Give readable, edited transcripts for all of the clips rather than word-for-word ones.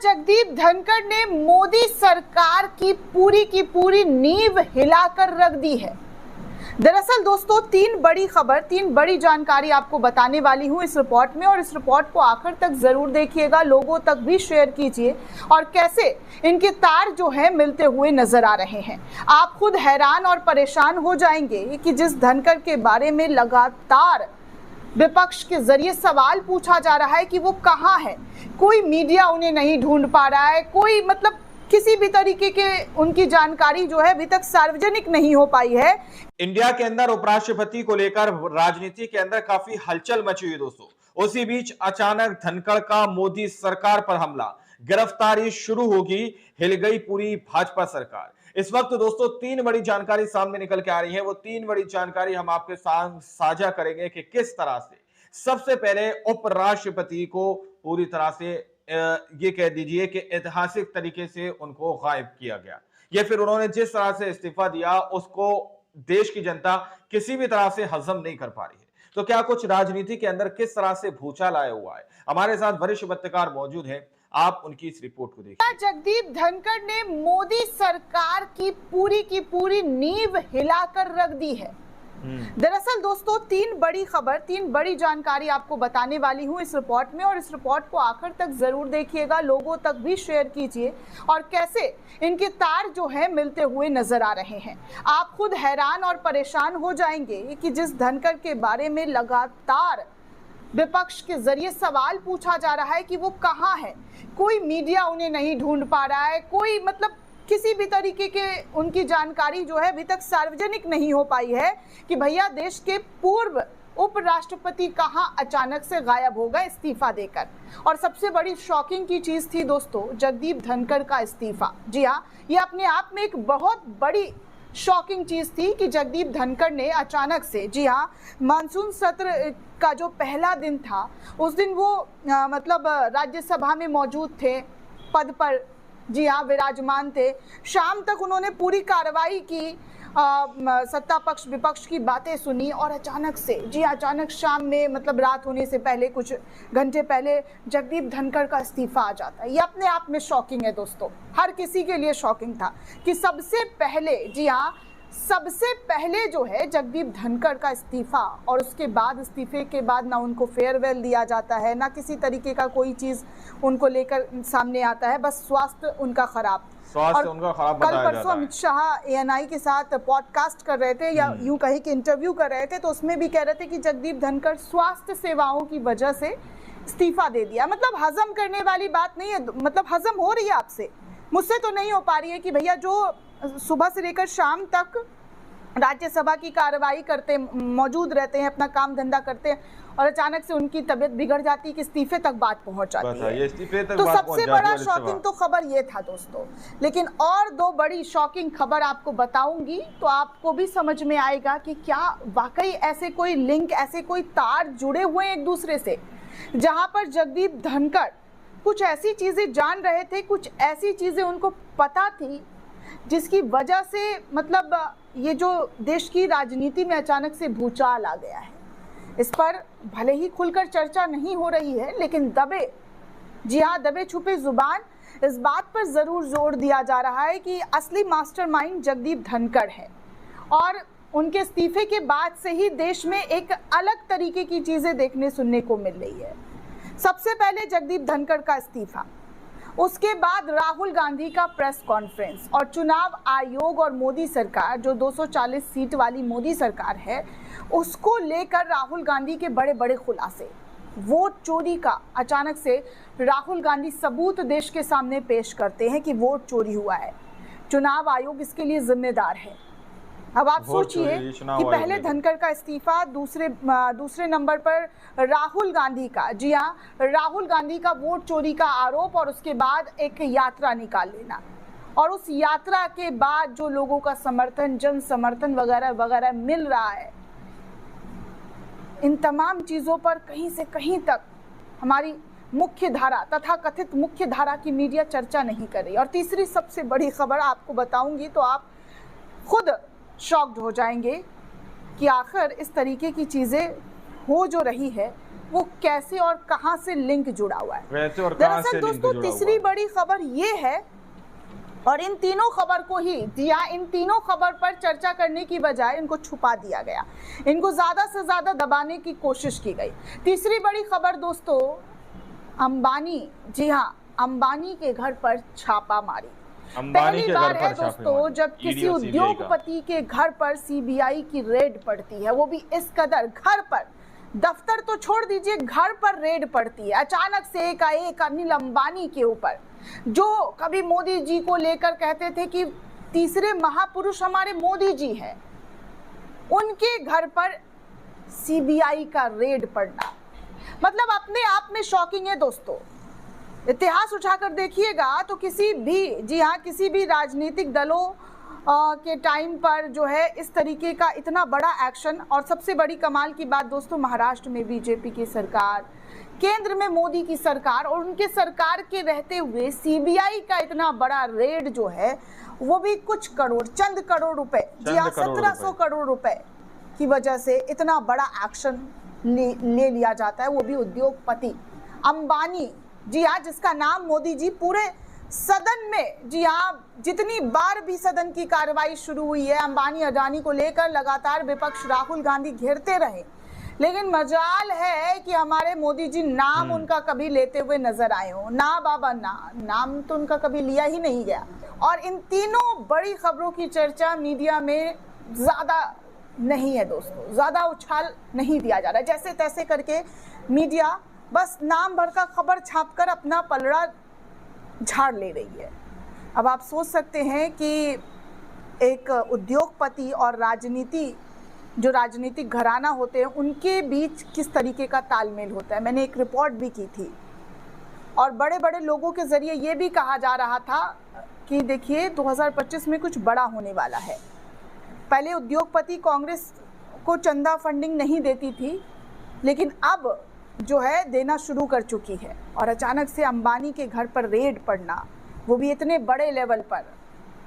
जगदीप धनखड़ ने मोदी सरकार की पूरी नींव हिलाकर रख दी है। दरअसल दोस्तों, तीन बड़ी जानकारी आपको बताने वाली हूं इस रिपोर्ट में, और इस रिपोर्ट को आखिर तक जरूर देखिएगा, लोगों तक भी शेयर कीजिए और कैसे इनके तार जो है मिलते हुए नजर आ रहे हैं। आप खुद हैरान और परेशान हो जाएंगे कि जिस धनखड़ के बारे में लगातार विपक्ष के जरिए सवाल पूछा जा रहा है कि वो कहाँ है, कोई मीडिया उन्हें नहीं ढूंढ पा रहा है, कोई मतलब किसी भी तरीके के उनकी जानकारी जो है अभी तक सार्वजनिक नहीं हो पाई है। इंडिया के अंदर उपराष्ट्रपति को लेकर राजनीति के अंदर काफी हलचल मची हुई दोस्तों। उसी बीच अचानक धनखड़ का मोदी सरकार पर हमला, गिरफ्तारी शुरू होगी, हिल गई पूरी भाजपा सरकार। इस वक्त दोस्तों तीन बड़ी जानकारी सामने निकल के आ रही है। वो तीन बड़ी जानकारी हम आपके साथ साझा करेंगे कि किस तरह से सबसे पहले उपराष्ट्रपति को पूरी तरह से ये कह दीजिए कि ऐतिहासिक तरीके से उनको गायब किया गया, या फिर उन्होंने जिस तरह से इस्तीफा दिया उसको देश की जनता किसी भी तरह से हजम नहीं कर पा रही है। तो क्या कुछ राजनीति के अंदर किस तरह से भूचाल आया हुआ है? हमारे साथ वरिष्ठ पत्रकार मौजूद हैं, आप उनकी इस रिपोर्ट को देखिए। जगदीप धनखड़ ने मोदी सरकार की पूरी नींव हिलाकर रख दी है। दरअसल दोस्तों, तीन बड़ी जानकारी आपको बताने वाली हूं इस रिपोर्ट में, और इस रिपोर्ट को आखिर तक जरूर देखिएगा, लोगों तक भी शेयर कीजिए और कैसे इनके तार जो है मिलते हुए नजर आ रहे हैं। आप खुद हैरान और परेशान हो जाएंगे कि जिस धनखड़ के बारे में लगातार विपक्ष के जरिए सवाल पूछा जा रहा है कि वो कहाँ है, कोई मीडिया उन्हें नहीं ढूंढ पा रहा है, कोई मतलब किसी भी तरीके के उनकी जानकारी जो है अभी तक सार्वजनिक नहीं हो पाई है कि भैया देश के पूर्व उपराष्ट्रपति कहाँ अचानक से गायब हो गए इस्तीफा देकर। और सबसे बड़ी शॉकिंग की चीज थी दोस्तों जगदीप धनखड़ का इस्तीफा। जी हाँ, ये अपने आप में एक बहुत बड़ी शॉकिंग चीज थी कि जगदीप धनखड़ ने अचानक से, जी हाँ, मानसून सत्र का जो पहला दिन था उस दिन वो मतलब राज्यसभा में मौजूद थे, पद पर जी हाँ विराजमान थे। शाम तक उन्होंने पूरी कार्रवाई की, सत्ता पक्ष विपक्ष की बातें सुनी, और अचानक से, जी अचानक शाम में मतलब रात होने से पहले कुछ घंटे पहले जगदीप धनखड़ का इस्तीफा आ जाता है। ये अपने आप में शॉकिंग है दोस्तों, हर किसी के लिए शॉकिंग था कि सबसे पहले, जी हाँ, सबसे पहले जो है जगदीप धनखड़ का इस्तीफा, और उसके बाद इस्तीफे के बाद ना उनको फेयरवेल दिया जाता है, ना किसी तरीके का कोई चीज उनको लेकर सामने आता है, बस स्वास्थ्य उनका खराब। कल परसों अमित शाह ANI के साथ पॉडकास्ट कर रहे थे, या यूं कहे कि इंटरव्यू कर रहे थे, तो उसमें भी कह रहे थे कि जगदीप धनखड़ स्वास्थ्य सेवाओं की वजह से इस्तीफा दे दिया। मतलब हजम करने वाली बात नहीं है, मतलब हजम हो रही है आपसे, मुझसे तो नहीं हो पा रही है कि भैया जो सुबह से लेकर शाम तक राज्यसभा की कार्रवाई करते मौजूद रहते हैं, अपना काम धंधा करते हैं, और अचानक से उनकी तबीयत बिगड़ जाती है कि इस्तीफे तक बात पहुंच जाती है। तो सबसे बड़ा शॉकिंग तो खबर ये था दोस्तों। लेकिन और दो बड़ी शॉकिंग खबर आपको बताऊंगी तो आपको भी समझ में आएगा कि क्या वाकई ऐसे कोई लिंक, ऐसे कोई तार जुड़े हुए हैं एक दूसरे से, जहां पर जगदीप धनखड़ कुछ ऐसी चीजें जान रहे थे, कुछ ऐसी चीजें उनको पता थी जिसकी वजह से मतलब ये जो देश की राजनीति में अचानक से भूचाल आ गया है। इस पर भले ही खुलकर चर्चा नहीं हो रही है, लेकिन दबे छुपे जुबान इस बात पर जरूर जोर दिया जा रहा है कि असली मास्टरमाइंड जगदीप धनखड़ है, और उनके इस्तीफे के बाद से ही देश में एक अलग तरीके की चीजें देखने सुनने को मिल रही है। सबसे पहले जगदीप धनखड़ का इस्तीफा, उसके बाद राहुल गांधी का प्रेस कॉन्फ्रेंस, और चुनाव आयोग और मोदी सरकार, जो 240 सीट वाली मोदी सरकार है, उसको लेकर राहुल गांधी के बड़े बड़े खुलासे। वोट चोरी का अचानक से राहुल गांधी सबूत देश के सामने पेश करते हैं कि वोट चोरी हुआ है, चुनाव आयोग इसके लिए जिम्मेदार है। अब आप सोचिए कि पहले धनखड़ का इस्तीफा, दूसरे नंबर पर राहुल गांधी का, जी हाँ, राहुल गांधी का वोट चोरी का आरोप, और उसके बाद एक यात्रा निकाल लेना, और उस यात्रा के बाद जो लोगों का समर्थन, जन समर्थन वगैरह वगैरह मिल रहा है, इन तमाम चीजों पर कहीं से कहीं तक हमारी मुख्य धारा, तथा कथित मुख्य धारा की मीडिया चर्चा नहीं कर रही। और तीसरी सबसे बड़ी खबर आपको बताऊंगी तो आप खुद शॉक्ड हो जाएंगे कि आखिर इस तरीके की चीज़ें हो जो रही है वो कैसे और कहां से लिंक जुड़ा हुआ है। दरअसल दोस्तों तीसरी बड़ी खबर ये है, और इन तीनों खबर को ही इन तीनों खबर पर चर्चा करने की बजाय इनको छुपा दिया गया, इनको ज्यादा से ज्यादा दबाने की कोशिश की गई। तीसरी बड़ी खबर दोस्तों, अंबानी, जी हाँ, अंबानी के घर पर छापा मारी। पहली बार है दोस्तों जब किसी उद्योगपति के घर पर सीबीआई की रेड पड़ती है, वो भी इस कदर घर पर, दफ्तर तो छोड़ दीजिए, घर पर रेड पड़ती है अचानक से एकाएक अनिल अंबानी के ऊपर, जो कभी मोदी जी को लेकर कहते थे कि तीसरे महापुरुष हमारे मोदी जी हैं, उनके घर पर सीबीआई का रेड पड़ना मतलब अपने आप में शॉकिंग है दोस्तों। इतिहास उठाकर देखिएगा तो किसी भी, जी हाँ, किसी भी राजनीतिक दलों के टाइम पर जो है इस तरीके का इतना बड़ा एक्शन, और सबसे बड़ी कमाल की बात दोस्तों, महाराष्ट्र में बीजेपी की सरकार, केंद्र में मोदी की सरकार, और उनके सरकार के रहते हुए सीबीआई का इतना बड़ा रेड जो है, वो भी कुछ करोड़, चंद करोड़ रुपए, जी हाँ, 1700 करोड़ रुपए की वजह से इतना बड़ा एक्शन ले लिया जाता है, वो भी उद्योगपति अंबानी, जी हाँ, जिसका नाम मोदी जी पूरे सदन में, जी हाँ, जितनी बार भी सदन की कार्रवाई शुरू हुई है अंबानी अडानी को लेकर लगातार विपक्ष राहुल गांधी घेरते रहे, लेकिन मजाल है कि हमारे मोदी जी नाम उनका कभी लेते हुए नजर आए हो ना। बाबा ना, नाम तो उनका कभी लिया ही नहीं गया। और इन तीनों बड़ी खबरों की चर्चा मीडिया में ज्यादा नहीं है दोस्तों, ज्यादा उछाल नहीं दिया जा रहा है, जैसे तैसे करके मीडिया बस नाम भर का खबर छापकर अपना पलड़ा झाड़ ले रही है। अब आप सोच सकते हैं कि एक उद्योगपति और जो राजनीतिक घराना होते हैं उनके बीच किस तरीके का तालमेल होता है। मैंने एक रिपोर्ट भी की थी और बड़े बड़े लोगों के जरिए ये भी कहा जा रहा था कि देखिए 2025 में कुछ बड़ा होने वाला है। पहले उद्योगपति कांग्रेस को चंदा फंडिंग नहीं देती थी, लेकिन अब जो है देना शुरू कर चुकी है, और अचानक से अंबानी के घर पर रेड पड़ना, वो भी इतने बड़े लेवल पर,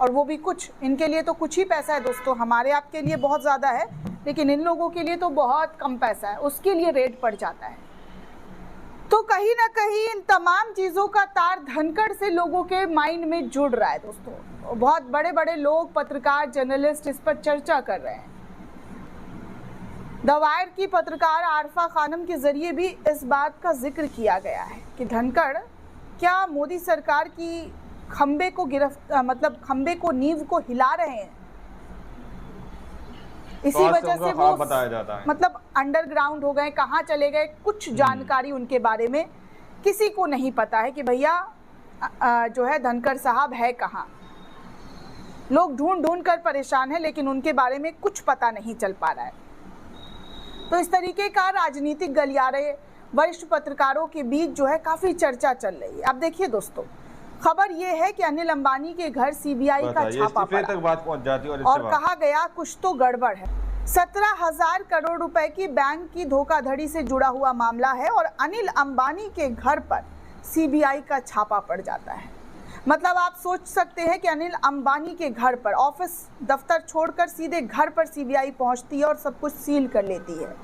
और वो भी कुछ, इनके लिए तो कुछ ही पैसा है दोस्तों, हमारे आपके लिए बहुत ज़्यादा है, लेकिन इन लोगों के लिए तो बहुत कम पैसा है, उसके लिए रेड पड़ जाता है। तो कहीं ना कहीं इन तमाम चीज़ों का तार धनखड़ से लोगों के माइंड में जुड़ रहा है दोस्तों। बहुत बड़े बड़े लोग, पत्रकार, जर्नलिस्ट इस पर चर्चा कर रहे हैं। द वायर की पत्रकार आरफा खानम के जरिए भी इस बात का जिक्र किया गया है कि धनखड़ क्या मोदी सरकार की खंबे को नींव को हिला रहे हैं। इसी वजह से वो बताया जाता है, मतलब अंडरग्राउंड हो गए, कहाँ चले गए, कुछ जानकारी उनके बारे में किसी को नहीं पता है कि भैया जो है धनखड़ साहब है कहाँ। लोग ढूंढ ढूंढ कर परेशान है, लेकिन उनके बारे में कुछ पता नहीं चल पा रहा है। तो इस तरीके का राजनीतिक गलियारे वरिष्ठ पत्रकारों के बीच जो है काफी चर्चा चल रही है। अब देखिए दोस्तों, खबर ये है कि अनिल अंबानी के घर सीबीआई का छापा पड़ा तक बात पहुंच जाती है और कहा गया कुछ तो गड़बड़ है। 17,000 करोड़ रुपए की बैंक की धोखाधड़ी से जुड़ा हुआ मामला है और अनिल अंबानी के घर पर सीबीआई का छापा पड़ जाता है। मतलब आप सोच सकते हैं कि अनिल अंबानी के घर पर, ऑफिस दफ्तर छोड़कर सीधे घर पर सीबीआई पहुंचती है और सब कुछ सील कर लेती है।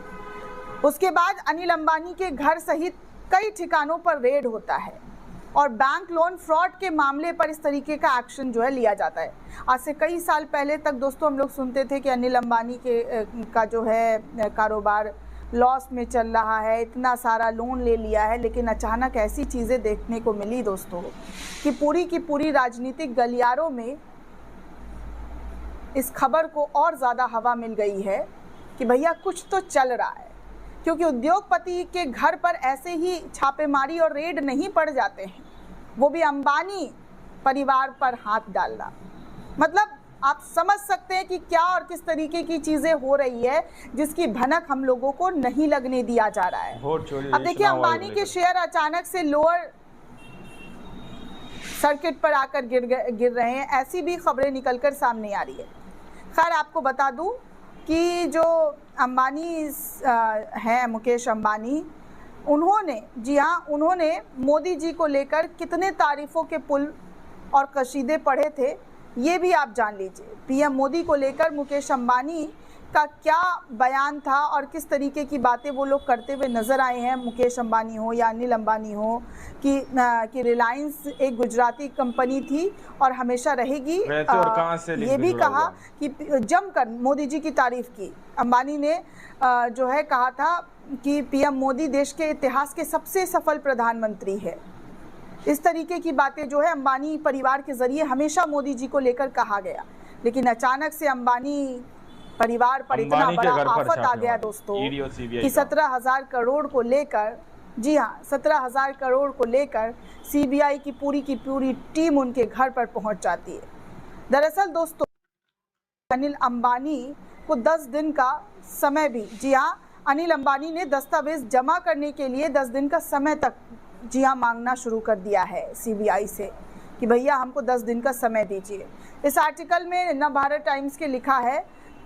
उसके बाद अनिल अंबानी के घर सहित कई ठिकानों पर रेड होता है और बैंक लोन फ्रॉड के मामले पर इस तरीके का एक्शन जो है लिया जाता है। आज से कई साल पहले तक दोस्तों हम लोग सुनते थे कि अनिल अंबानी का जो है कारोबार लॉस में चल रहा है, इतना सारा लोन ले लिया है, लेकिन अचानक ऐसी चीज़ें देखने को मिली दोस्तों कि पूरी की पूरी राजनीतिक गलियारों में इस खबर को और ज़्यादा हवा मिल गई है कि भैया कुछ तो चल रहा है, क्योंकि उद्योगपति के घर पर ऐसे ही छापेमारी और रेड नहीं पड़ जाते हैं, वो भी अंबानी परिवार पर हाथ डालना। मतलब आप समझ सकते हैं कि क्या और किस तरीके की चीजें हो रही है जिसकी भनक हम लोगों को नहीं लगने दिया जा रहा है। अब देखिए अंबानी के शेयर अचानक से लोअर सर्किट पर आकर गिर रहे हैं, ऐसी भी खबरें निकलकर सामने आ रही है। खैर आपको बता दूं कि जो अंबानी हैं, मुकेश अंबानी, उन्होंने, जी हाँ, उन्होंने मोदी जी को लेकर कितने तारीफों के पुल और कसीदे पढ़े थे ये भी आप जान लीजिए। पीएम मोदी को लेकर मुकेश अंबानी का क्या बयान था और किस तरीके की बातें वो लोग करते हुए नजर आए हैं, मुकेश अंबानी हो या अनिल अंबानी हो, कि रिलायंस एक गुजराती कंपनी थी और हमेशा रहेगी। वैसे और कहां से ये लिंक भी जुड़ा कहा हुआ है? कि जमकर मोदी जी की तारीफ की। अंबानी ने जो है कहा था कि पीएम मोदी देश के इतिहास के सबसे सफल प्रधानमंत्री है। इस तरीके की बातें जो है अंबानी परिवार के जरिए हमेशा मोदी जी को लेकर कहा गया, लेकिन अचानक से अंबानी परिवार पर इतना अंबानी के बड़ा घर पर आफत आ गया छापेमारी, दोस्तों ईडी और सीबीआई कि का। 17,000 करोड़ को लेकर, जी हाँ 17,000 करोड़ को लेकर सीबीआई की पूरी टीम उनके घर पर पहुंच जाती है। दरअसल दोस्तों अनिल अंबानी को 10 दिन का समय भी, जी हाँ अनिल अंबानी ने दस्तावेज जमा करने के लिए 10 दिन का समय तक, जी हाँ, मांगना शुरू कर दिया है सीबीआई से कि भैया हमको 10 दिन का समय दीजिए। इस आर्टिकल में नवभारत टाइम्स के लिखा है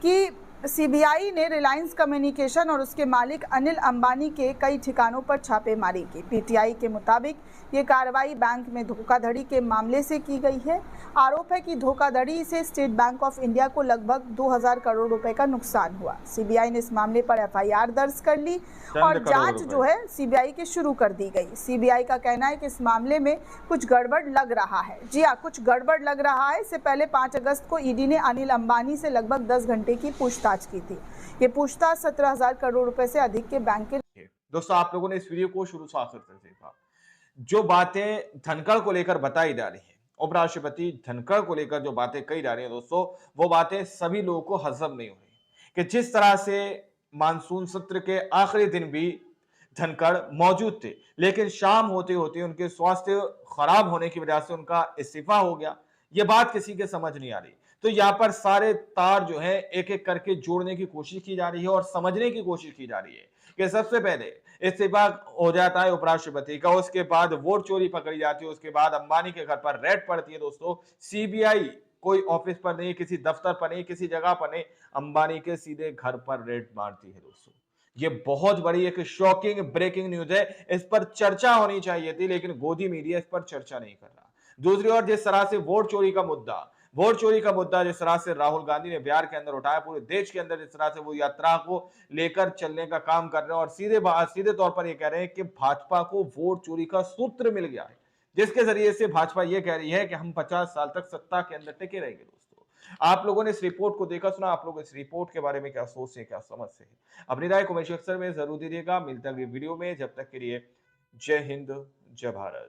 कि सीबीआई ने रिलायंस कम्युनिकेशन और उसके मालिक अनिल अंबानी के कई ठिकानों पर छापेमारी की। पीटीआई के मुताबिक ये कार्रवाई बैंक में धोखाधड़ी के मामले से की गई है। आरोप है कि धोखाधड़ी से स्टेट बैंक ऑफ इंडिया को लगभग 2,000 करोड़ रुपए का नुकसान हुआ। सीबीआई ने इस मामले पर एफआईआर दर्ज कर ली और जांच जो है सीबीआई की शुरू कर दी गई। सीबीआई का कहना है कि इस मामले में कुछ गड़बड़ लग रहा है। जी हाँ, कुछ गड़बड़ लग रहा है। इससे पहले 5 अगस्त को ईडी ने अनिल अंबानी से लगभग 10 घंटे की पूछताछ की थी। ये पूछताछ 17,000 करोड़ रुपए से अधिक के बैंक के। दोस्तों आप लोगों ने इस वीडियो को शुरू से आखिर तक देखा। जो बातें धनखड़ को लेकर बताई जा रही है, उपराष्ट्रपति धनखड़ को लेकर जो बातें कही जा रही है दोस्तों, वो बातें सभी लोगों को हजम नहीं हो रही कि जिस तरह से मानसून सत्र के आखिरी दिन भी धनखड़ मौजूद थे, लेकिन शाम होते होते उनके स्वास्थ्य खराब होने की वजह से उनका इस्तीफा हो गया। ये बात किसी के समझ नहीं आ रही। तो यहाँ पर सारे तार जो है एक एक करके जोड़ने की कोशिश की जा रही है और समझने की कोशिश की जा रही है कि सबसे पहले इस्तीफा हो जाता है उपराष्ट्रपति का, उसके बाद वोट चोरी पकड़ी जाती है, उसके बाद अंबानी के घर पर रेड पड़ती है। दोस्तों सीबीआई कोई ऑफिस पर नहीं, किसी दफ्तर पर नहीं, किसी जगह पर नहीं, अंबानी के सीधे घर पर रेड मारती है। दोस्तों ये बहुत बड़ी एक शॉकिंग ब्रेकिंग न्यूज है। इस पर चर्चा होनी चाहिए थी, लेकिन गोदी मीडिया इस पर चर्चा नहीं कर रहा। दूसरी ओर जिस तरह से वोट चोरी का मुद्दा जिस तरह से राहुल गांधी ने बिहार के अंदर उठाया, पूरे देश के अंदर जिस तरह से वो यात्रा को लेकर चलने का काम कर रहे हैं और सीधे तौर पर ये कह रहे हैं कि भाजपा को वोट चोरी का सूत्र मिल गया है, जिसके जरिए से भाजपा ये कह रही है कि हम 50 साल तक सत्ता के अंदर टिके रहेंगे। दोस्तों आप लोगों ने इस रिपोर्ट को देखा सुना, आप लोग इस रिपोर्ट के बारे में क्या सोचते हैं, क्या समझते हैं? अपनी राय कमेंट सेक्शन में जरूर दीजिएगा। मिलते हैं अगली वीडियो में, जब तक के लिए जय हिंद, जय भारत।